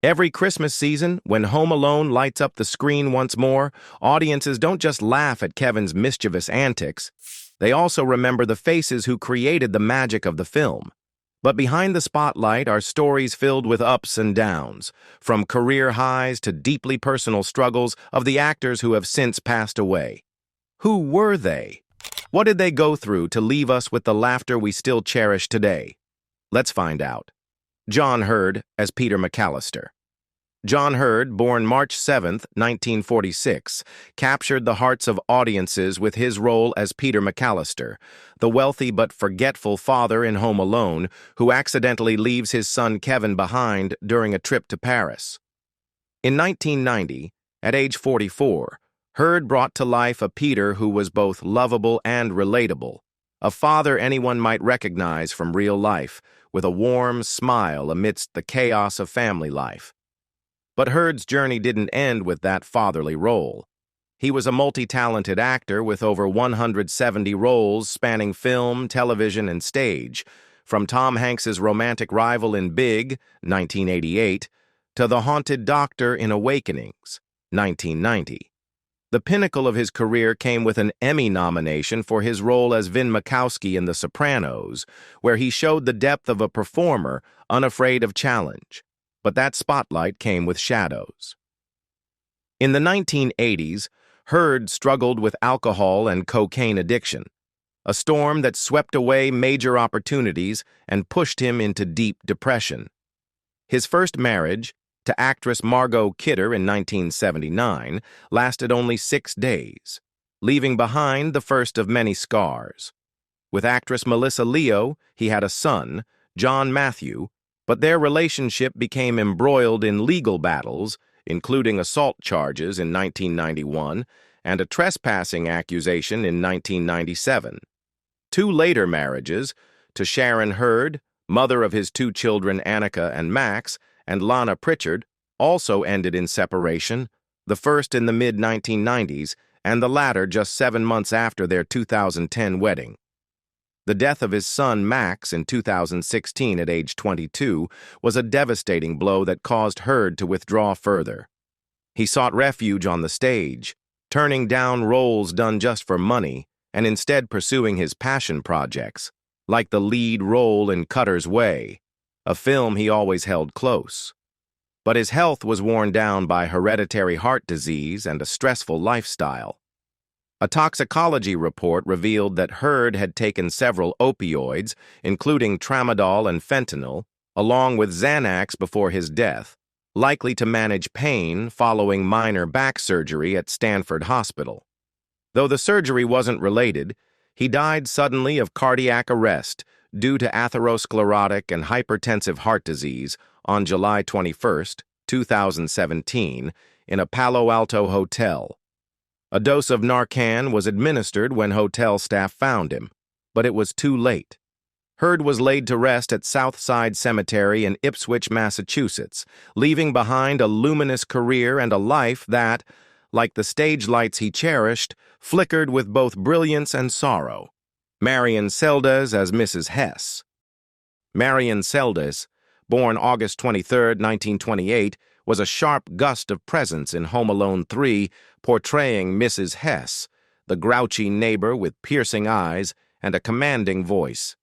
Every Christmas season, when Home Alone lights up the screen once more, audiences don't just laugh at Kevin's mischievous antics. They also remember the faces who created the magic of the film. But behind the spotlight are stories filled with ups and downs, from career highs to deeply personal struggles of the actors who have since passed away. Who were they? What did they go through to leave us with the laughter we still cherish today? Let's find out. John Hurd as Peter McAllister. John Hurd, born March 7, 1946, captured the hearts of audiences with his role as Peter McAllister, the wealthy but forgetful father in Home Alone who accidentally leaves his son Kevin behind during a trip to Paris. In 1990, at age 44, Hurd brought to life a Peter who was both lovable and relatable, a father anyone might recognize from real life, with a warm smile amidst the chaos of family life. But Hurd's journey didn't end with that fatherly role. He was a multi-talented actor with over 170 roles spanning film, television, and stage, from Tom Hanks's romantic rival in Big, 1988, to the haunted doctor in Awakenings, 1990. The pinnacle of his career came with an Emmy nomination for his role as Vin Makowski in The Sopranos, where he showed the depth of a performer unafraid of challenge. But that spotlight came with shadows. In the 1980s, Hurd struggled with alcohol and cocaine addiction, a storm that swept away major opportunities and pushed him into deep depression. His first marriage, to actress Margot Kidder in 1979, lasted only 6 days, leaving behind the first of many scars. With actress Melissa Leo, he had a son, John Matthew, but their relationship became embroiled in legal battles, including assault charges in 1991 and a trespassing accusation in 1997. 2 later marriages, to Sharon Hurd, mother of his 2 children Annika and Max, and Lana Pritchard, also ended in separation, the first in the mid-1990s and the latter just 7 months after their 2010 wedding. The death of his son Max in 2016 at age 22 was a devastating blow that caused Hurd to withdraw further. He sought refuge on the stage, turning down roles done just for money and instead pursuing his passion projects, like the lead role in Cutter's Way, a film he always held close. But his health was worn down by hereditary heart disease and a stressful lifestyle. A toxicology report revealed that Hurd had taken several opioids, including tramadol and fentanyl, along with Xanax before his death, likely to manage pain following minor back surgery at Stanford Hospital. Though the surgery wasn't related, he died suddenly of cardiac arrest due to atherosclerotic and hypertensive heart disease on July 21, 2017, in a Palo Alto hotel. A dose of Narcan was administered when hotel staff found him, but it was too late. Hurd was laid to rest at Southside Cemetery in Ipswich, Massachusetts, leaving behind a luminous career and a life that, like the stage lights he cherished, flickered with both brilliance and sorrow. Marian Seldes as Mrs. Hess. Marian Seldes, born August 23, 1928, was a sharp gust of presence in Home Alone 3, portraying Mrs. Hess, the grouchy neighbor with piercing eyes and a commanding voice.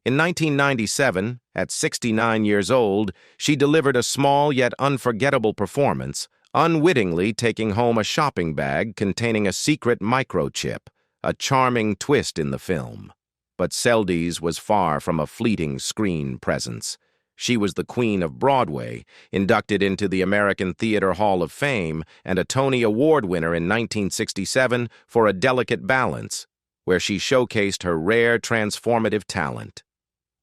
In 1997, at 69 years old, she delivered a small yet unforgettable performance, unwittingly taking home a shopping bag containing a secret microchip, a charming twist in the film. But Seldes was far from a fleeting screen presence. She was the queen of Broadway, inducted into the American Theater Hall of Fame, and a Tony Award winner in 1967 for A Delicate Balance, where she showcased her rare transformative talent.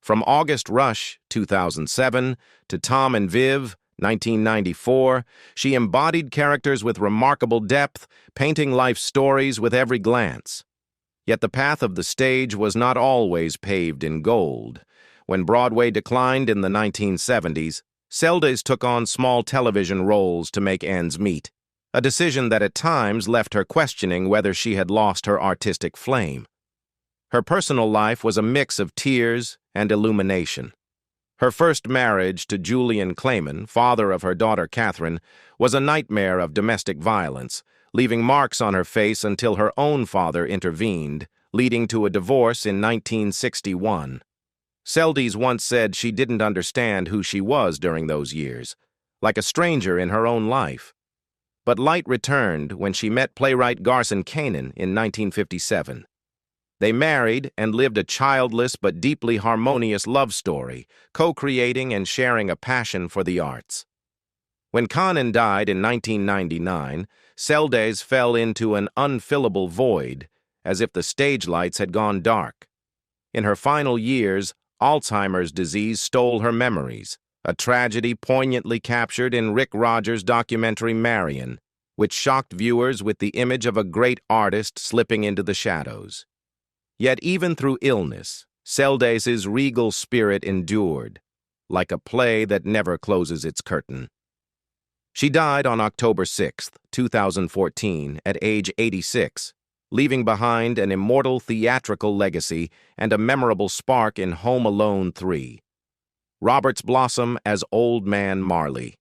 From August Rush, 2007, to Tom and Viv, 1994, she embodied characters with remarkable depth, painting life stories with every glance. Yet the path of the stage was not always paved in gold. When Broadway declined in the 1970s, Seldes took on small television roles to make ends meet, a decision that at times left her questioning whether she had lost her artistic flame. Her personal life was a mix of tears and illumination. Her first marriage to Julian Clayman, father of her daughter Catherine, was a nightmare of domestic violence, leaving marks on her face until her own father intervened, leading to a divorce in 1961. Seldes once said she didn't understand who she was during those years, like a stranger in her own life. But light returned when she met playwright Garson Kanin in 1957. They married and lived a childless but deeply harmonious love story, co-creating and sharing a passion for the arts. When Kanin died in 1999, Seldes fell into an unfillable void, as if the stage lights had gone dark. In her final years, Alzheimer's disease stole her memories, a tragedy poignantly captured in Rick Rogers' documentary Marian, which shocked viewers with the image of a great artist slipping into the shadows. Yet even through illness, Seldes's regal spirit endured, like a play that never closes its curtain. She died on October 6, 2014, at age 86, leaving behind an immortal theatrical legacy and a memorable spark in Home Alone 3. Roberts Blossom as Old Man Marley.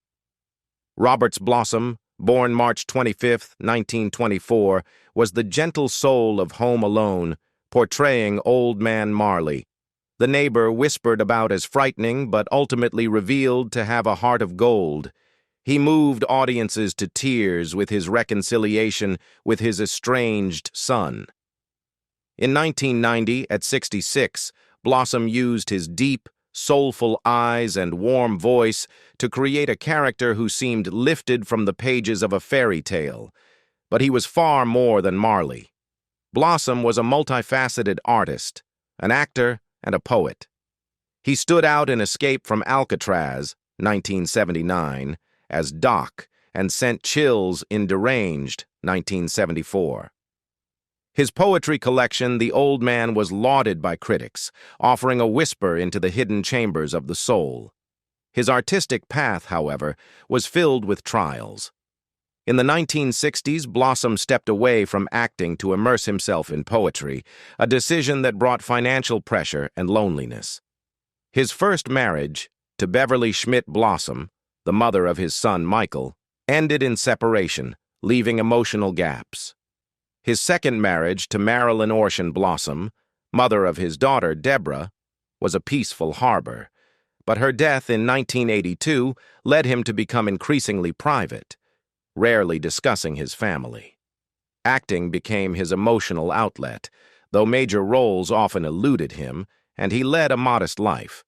Roberts Blossom, born March 25, 1924, was the gentle soul of Home Alone, portraying Old Man Marley. The neighbor whispered about as frightening but ultimately revealed to have a heart of gold. He moved audiences to tears with his reconciliation with his estranged son. In 1990, at 66, Blossom used his deep, soulful eyes and warm voice to create a character who seemed lifted from the pages of a fairy tale. But he was far more than Marley. Blossom was a multifaceted artist, an actor, and a poet. He stood out in Escape from Alcatraz, 1979, as Doc, and sent chills in Deranged, 1974. His poetry collection, The Old Man, was lauded by critics, offering a whisper into the hidden chambers of the soul. His artistic path, however, was filled with trials. In the 1960s, Blossom stepped away from acting to immerse himself in poetry, a decision that brought financial pressure and loneliness. His first marriage, to Beverly Schmidt Blossom, the mother of his son Michael, ended in separation, leaving emotional gaps. His second marriage, to Marilyn Orson Blossom, mother of his daughter Deborah, was a peaceful harbor, but her death in 1982 led him to become increasingly private, rarely discussing his family. Acting became his emotional outlet, though major roles often eluded him, and he led a modest life.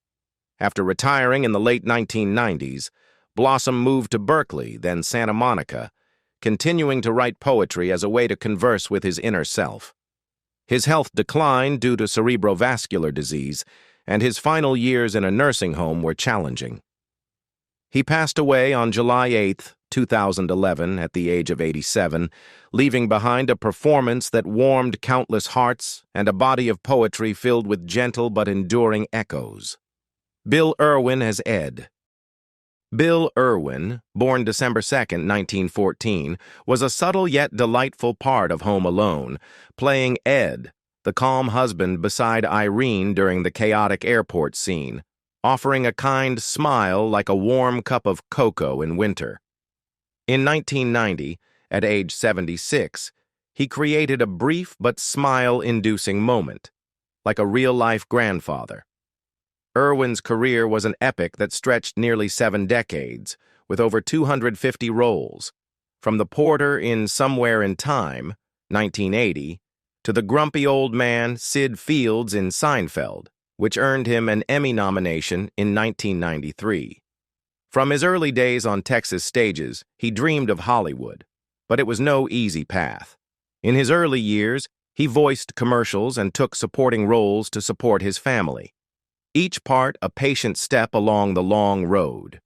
After retiring in the late 1990s, Blossom moved to Berkeley, then Santa Monica, continuing to write poetry as a way to converse with his inner self. His health declined due to cerebrovascular disease, and his final years in a nursing home were challenging. He passed away on July 8, 2011, at the age of 87, leaving behind a performance that warmed countless hearts and a body of poetry filled with gentle but enduring echoes. Bill Irwin as Ed. Bill Irwin, born December 2, 1914, was a subtle yet delightful part of Home Alone, playing Ed, the calm husband beside Irene during the chaotic airport scene, offering a kind smile like a warm cup of cocoa in winter. In 1990, at age 76, he created a brief but smile-inducing moment, like a real-life grandfather. Irwin's career was an epic that stretched nearly 7 decades, with over 250 roles, from the porter in Somewhere in Time, 1980, to the grumpy old man Sid Fields in Seinfeld, which earned him an Emmy nomination in 1993. From his early days on Texas stages, he dreamed of Hollywood, but it was no easy path. In his early years, he voiced commercials and took supporting roles to support his family, each part a patient step along the long road.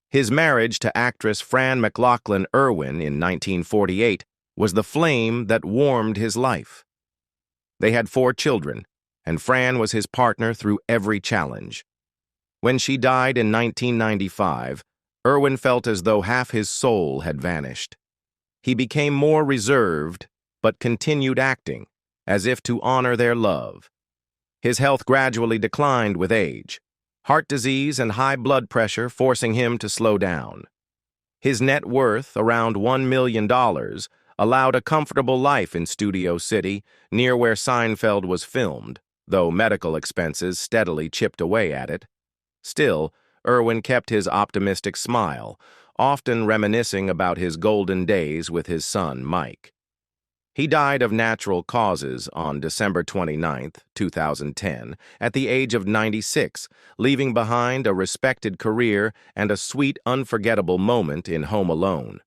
His marriage to actress Fran McLaughlin Irwin in 1948 was the flame that warmed his life. They had 4 children, and Fran was his partner through every challenge. When she died in 1995, Irwin felt as though half his soul had vanished. He became more reserved, but continued acting, as if to honor their love. His health gradually declined with age. heart disease and high blood pressure forcing him to slow down. His net worth, around $1 million, allowed a comfortable life in Studio City, near where Seinfeld was filmed, though medical expenses steadily chipped away at it. Still, Irwin kept his optimistic smile, often reminiscing about his golden days with his son, Mike. He died of natural causes on December 29, 2010, at the age of 96, leaving behind a respected career and a sweet, unforgettable moment in Home Alone.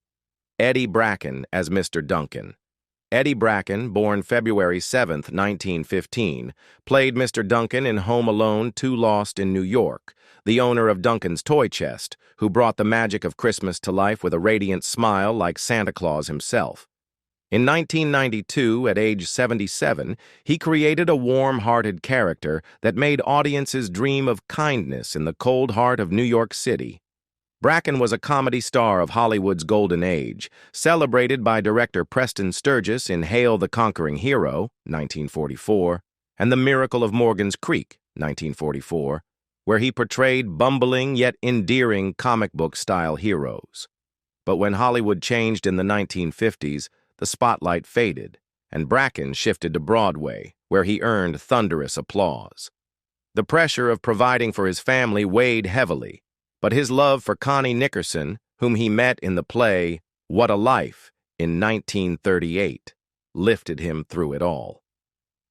Eddie Bracken as Mr. Duncan. Eddie Bracken, born February 7, 1915, played Mr. Duncan in Home Alone 2 Lost in New York, the owner of Duncan's toy chest, who brought the magic of Christmas to life with a radiant smile like Santa Claus himself. In 1992, at age 77, he created a warm-hearted character that made audiences dream of kindness in the cold heart of New York City. Bracken was a comedy star of Hollywood's golden age, celebrated by director Preston Sturges in Hail the Conquering Hero, 1944, and The Miracle of Morgan's Creek, 1944, where he portrayed bumbling yet endearing comic book-style heroes. But when Hollywood changed in the 1950s, the spotlight faded, and Bracken shifted to Broadway, where he earned thunderous applause. The pressure of providing for his family weighed heavily, but his love for Connie Nickerson, whom he met in the play What a Life in 1938, lifted him through it all.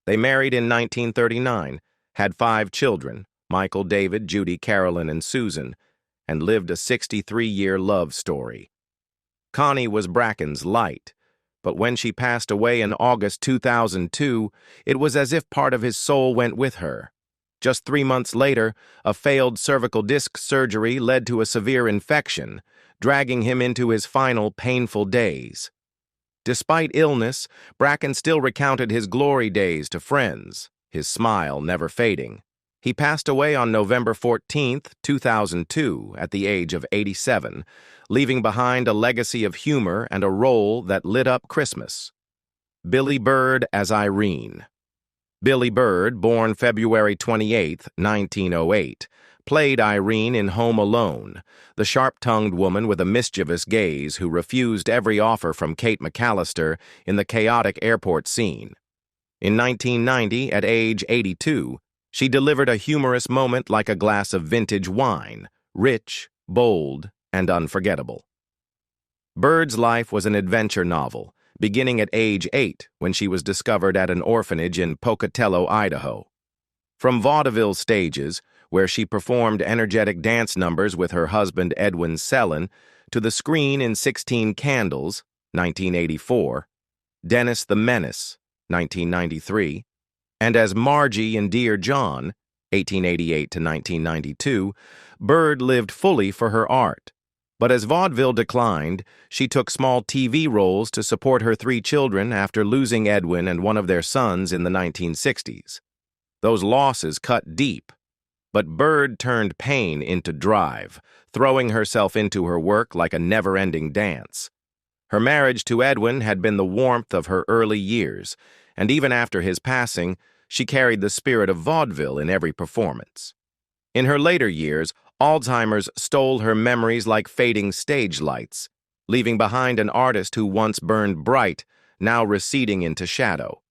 They married in 1939, had 5 children, Michael, David, Judy, Carolyn, and Susan, and lived a 63-year love story. Connie was Bracken's light, but when she passed away in August 2002, it was as if part of his soul went with her. Just 3 months later, a failed cervical disc surgery led to a severe infection, dragging him into his final painful days. Despite illness, Bracken still recounted his glory days to friends, his smile never fading. He passed away on November 14, 2002, at the age of 87, leaving behind a legacy of humor and a role that lit up Christmas. Billy Bird as Irene. Billy Bird, born February 28, 1908, played Irene in Home Alone, the sharp-tongued woman with a mischievous gaze who refused every offer from Kate McAllister in the chaotic airport scene. In 1990, at age 82, she delivered a humorous moment like a glass of vintage wine, rich, bold, and unforgettable. Bird's life was an adventure novel, beginning at age 8 when she was discovered at an orphanage in Pocatello, Idaho. From vaudeville stages, where she performed energetic dance numbers with her husband Edwin Seldes, to the screen in 16 Candles, 1984, Dennis the Menace, 1993, and as Margie in Dear John, 1888 to 1992, Bird lived fully for her art. But as vaudeville declined, she took small TV roles to support her 3 children after losing Edwin and one of their sons in the 1960s. Those losses cut deep, but Bird turned pain into drive, throwing herself into her work like a never-ending dance. Her marriage to Edwin had been the warmth of her early years, and even after his passing, she carried the spirit of vaudeville in every performance. In her later years, Alzheimer's stole her memories like fading stage lights, leaving behind an artist who once burned bright, now receding into shadow.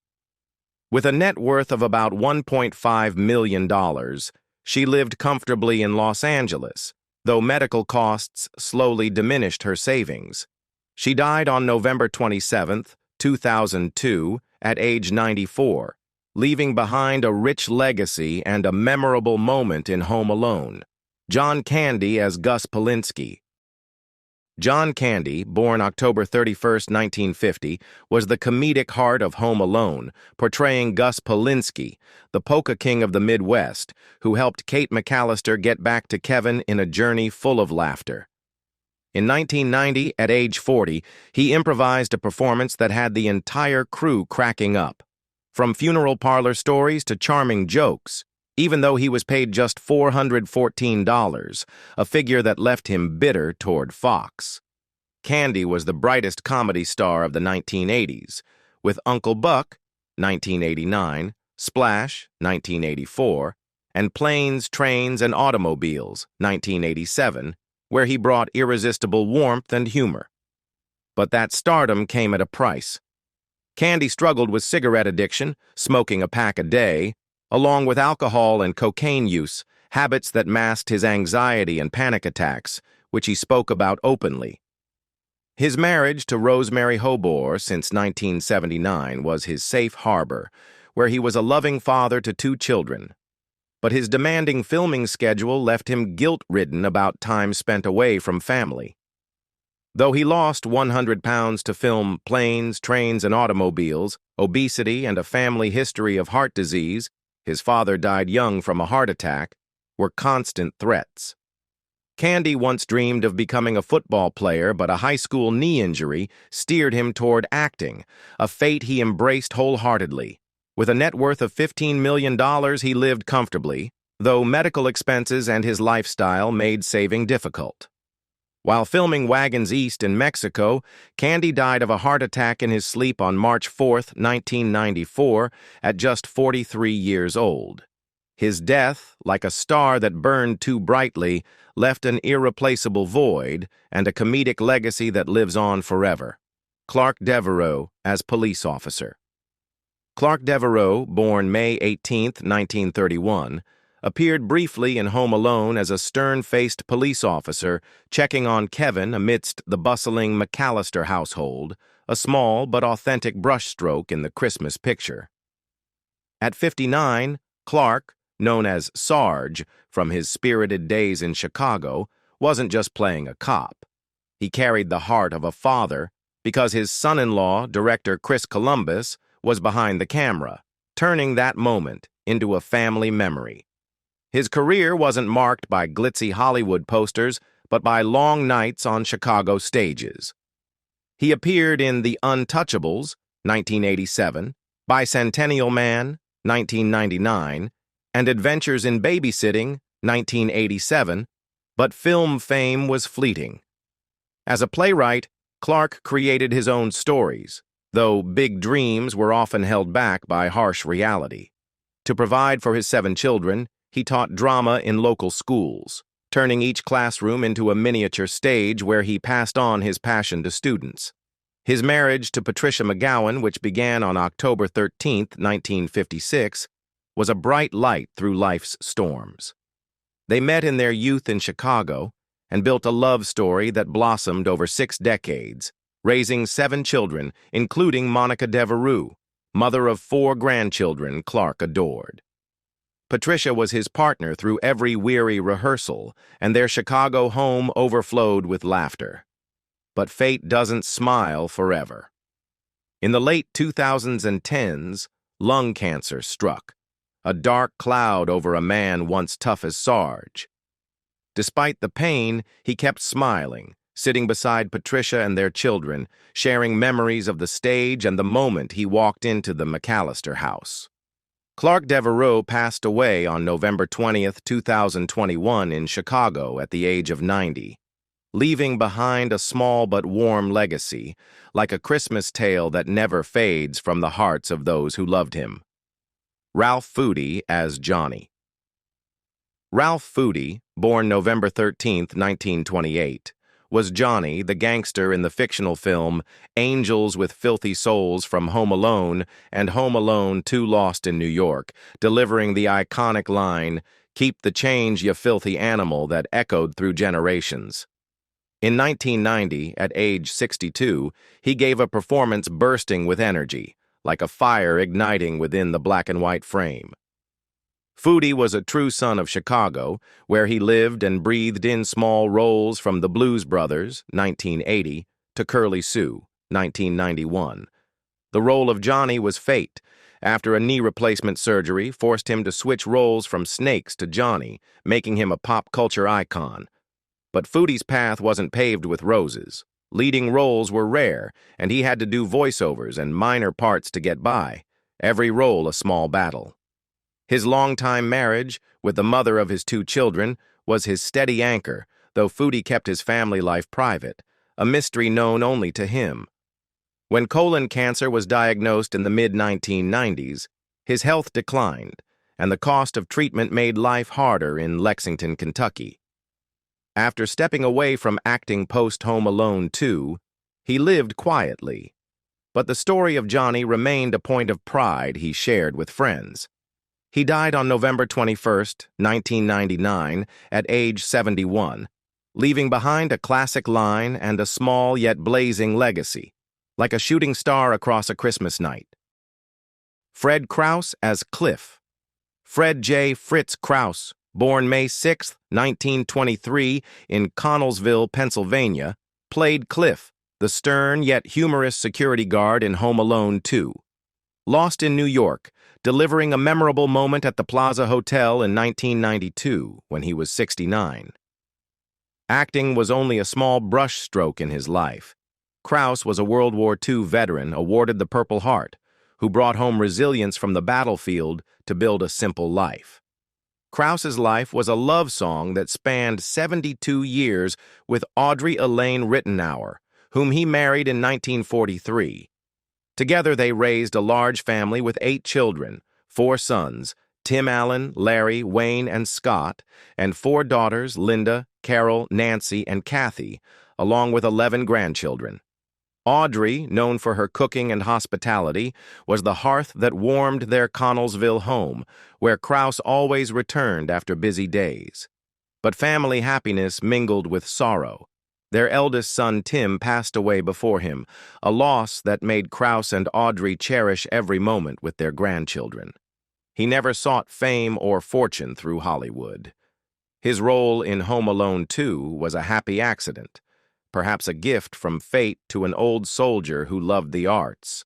With a net worth of about $1.5 million, she lived comfortably in Los Angeles, though medical costs slowly diminished her savings. She died on November 27, 2002, at age 94, leaving behind a rich legacy and a memorable moment in Home Alone. John Candy as Gus Polinski. John Candy, born October 31, 1950, was the comedic heart of Home Alone, portraying Gus Polinski, the polka king of the Midwest, who helped Kate McAllister get back to Kevin in a journey full of laughter. In 1990, at age 40, he improvised a performance that had the entire crew cracking up. From funeral parlor stories to charming jokes, even though he was paid just $414, a figure that left him bitter toward Fox. Candy was the brightest comedy star of the 1980s, with Uncle Buck, 1989, Splash, 1984, and Planes, Trains, and Automobiles, 1987, where he brought irresistible warmth and humor. But that stardom came at a price. Candy struggled with cigarette addiction, smoking a pack a day, along with alcohol and cocaine use, habits that masked his anxiety and panic attacks, which he spoke about openly. His marriage to Rosemary Hobor since 1979 was his safe harbor, where he was a loving father to 2 children. But his demanding filming schedule left him guilt-ridden about time spent away from family. Though he lost 100 pounds to film Planes, Trains, and Automobiles, obesity, and a family history of heart disease, his father died young from a heart attack, were constant threats. Candy once dreamed of becoming a football player, but a high school knee injury steered him toward acting, a fate he embraced wholeheartedly. With a net worth of $15 million, he lived comfortably, though medical expenses and his lifestyle made saving difficult. While filming Wagons East in Mexico, Candy died of a heart attack in his sleep on March 4, 1994, at just 43 years old. His death, like a star that burned too brightly, left an irreplaceable void and a comedic legacy that lives on forever. Clark Devereaux as police officer. Clark Devereaux, born May 18, 1931, appeared briefly in Home Alone as a stern-faced police officer checking on Kevin amidst the bustling McAllister household, a small but authentic brushstroke in the Christmas picture. At 59, Clark, known as Sarge from his spirited days in Chicago, wasn't just playing a cop. He carried the heart of a father because his son-in-law, director Chris Columbus, was behind the camera, turning that moment into a family memory. His career wasn't marked by glitzy Hollywood posters, but by long nights on Chicago stages. He appeared in The Untouchables, 1987, Bicentennial Man, 1999, and Adventures in Babysitting, 1987, but film fame was fleeting. As a playwright, Clark created his own stories, though big dreams were often held back by harsh reality. To provide for his 7 children, he taught drama in local schools, turning each classroom into a miniature stage where he passed on his passion to students. His marriage to Patricia McGowan, which began on October 13, 1956, was a bright light through life's storms. They met in their youth in Chicago and built a love story that blossomed over 6 decades, raising 7 children, including Monica Devereaux, mother of 4 grandchildren Clark adored. Patricia was his partner through every weary rehearsal, and their Chicago home overflowed with laughter. But fate doesn't smile forever. In the late 2010s, lung cancer struck, a dark cloud over a man once tough as Sarge. Despite the pain, he kept smiling, sitting beside Patricia and their children, sharing memories of the stage and the moment he walked into the McAllister house. Clark Devereaux passed away on November 20, 2021 in Chicago at the age of 90, leaving behind a small but warm legacy, like a Christmas tale that never fades from the hearts of those who loved him. Ralph Foody as Johnny. Ralph Foody, born November 13, 1928, was Johnny, the gangster in the fictional film Angels with Filthy Souls from Home Alone and Home Alone 2 Lost in New York, delivering the iconic line, "Keep the change, you filthy animal," that echoed through generations. In 1990, at age 62, he gave a performance bursting with energy, like a fire igniting within the black and white frame. Foody was a true son of Chicago, where he lived and breathed in small roles from The Blues Brothers, 1980, to Curly Sue, 1991. The role of Johnny was fate, after a knee replacement surgery forced him to switch roles from Snakes to Johnny, making him a pop culture icon. But Foody's path wasn't paved with roses. Leading roles were rare, and he had to do voiceovers and minor parts to get by, every role a small battle. His longtime marriage, with the mother of his 2 children, was his steady anchor, though Foody kept his family life private, a mystery known only to him. When colon cancer was diagnosed in the mid-1990s, his health declined, and the cost of treatment made life harder in Lexington, Kentucky. After stepping away from acting post-Home Alone 2, he lived quietly. But the story of Johnny remained a point of pride he shared with friends. He died on November 21, 1999, at age 71, leaving behind a classic line and a small yet blazing legacy, like a shooting star across a Christmas night. Fred Krauss as Cliff. Fred J. Fritz Krauss, born May 6, 1923, in Connellsville, Pennsylvania, played Cliff, the stern yet humorous security guard in Home Alone 2. Lost in New York, delivering a memorable moment at the Plaza Hotel in 1992 when he was 69. Acting was only a small brushstroke in his life. Krauss was a World War II veteran awarded the Purple Heart, who brought home resilience from the battlefield to build a simple life. Krauss's life was a love song that spanned 72 years with Audrey Elaine Rittenauer, whom he married in 1943. Together they raised a large family with 8 children, 4 sons, Tim Allen, Larry, Wayne, and Scott, and 4 daughters, Linda, Carol, Nancy, and Kathy, along with 11 grandchildren. Audrey, known for her cooking and hospitality, was the hearth that warmed their Connellsville home, where Krauss always returned after busy days. But family happiness mingled with sorrow. Their eldest son, Tim, passed away before him, a loss that made Krauss and Audrey cherish every moment with their grandchildren. He never sought fame or fortune through Hollywood. His role in Home Alone 2 was a happy accident, perhaps a gift from fate to an old soldier who loved the arts.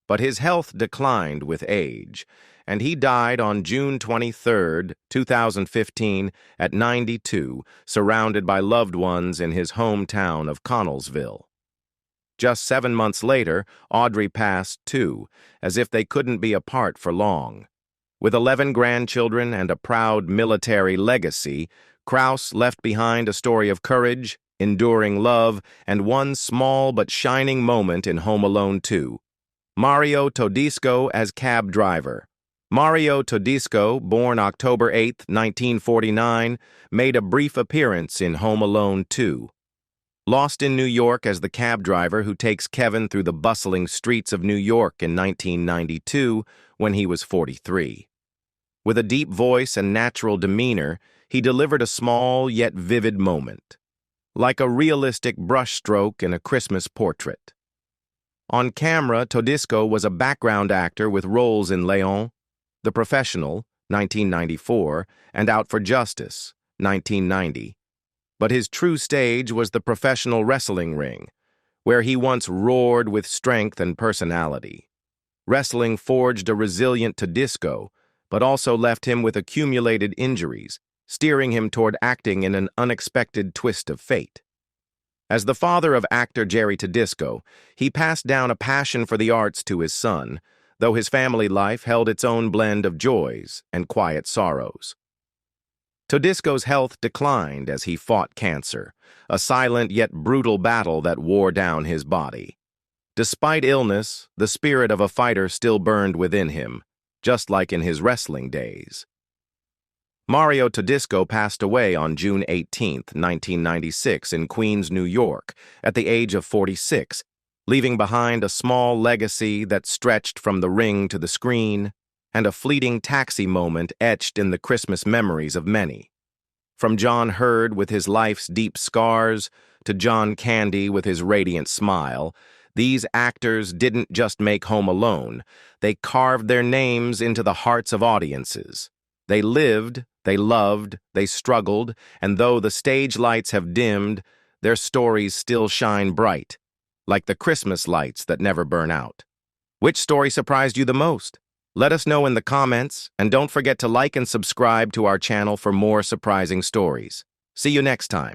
But his health declined with age, and he died on June 23, 2015, at 92, surrounded by loved ones in his hometown of Connellsville. Just 7 months later, Audrey passed too, as if they couldn't be apart for long. With 11 grandchildren and a proud military legacy, Krauss left behind a story of courage, enduring love, and one small but shining moment in Home Alone 2. Mario Toddiscoco as cab driver. Mario Toddiscoco, born October 8, 1949, made a brief appearance in Home Alone 2. Lost in New York as the cab driver who takes Kevin through the bustling streets of New York in 1992 when he was 43. With a deep voice and natural demeanor, he delivered a small yet vivid moment, like a realistic brushstroke in a Christmas portrait. On camera, Toddiscoco was a background actor with roles in Leon, The Professional, 1994, and Out for Justice, 1990. But his true stage was the professional wrestling ring, where he once roared with strength and personality. Wrestling forged a resilient Toddiscoco, but also left him with accumulated injuries, steering him toward acting in an unexpected twist of fate. As the father of actor Jerry Toddiscoco, he passed down a passion for the arts to his son, though his family life held its own blend of joys and quiet sorrows. Toddiscoco's health declined as he fought cancer, a silent yet brutal battle that wore down his body. Despite illness, the spirit of a fighter still burned within him, just like in his wrestling days. Mario Toddiscoco passed away on June 18, 1996, in Queens, New York, at the age of 46, leaving behind a small legacy that stretched from the ring to the screen, and a fleeting taxi moment etched in the Christmas memories of many. From John Hurd with his life's deep scars to John Candy with his radiant smile, these actors didn't just make Home Alone, they carved their names into the hearts of audiences. They lived, they loved, they struggled, and though the stage lights have dimmed, their stories still shine bright, like the Christmas lights that never burn out. Which story surprised you the most? Let us know in the comments, and don't forget to like and subscribe to our channel for more surprising stories. See you next time.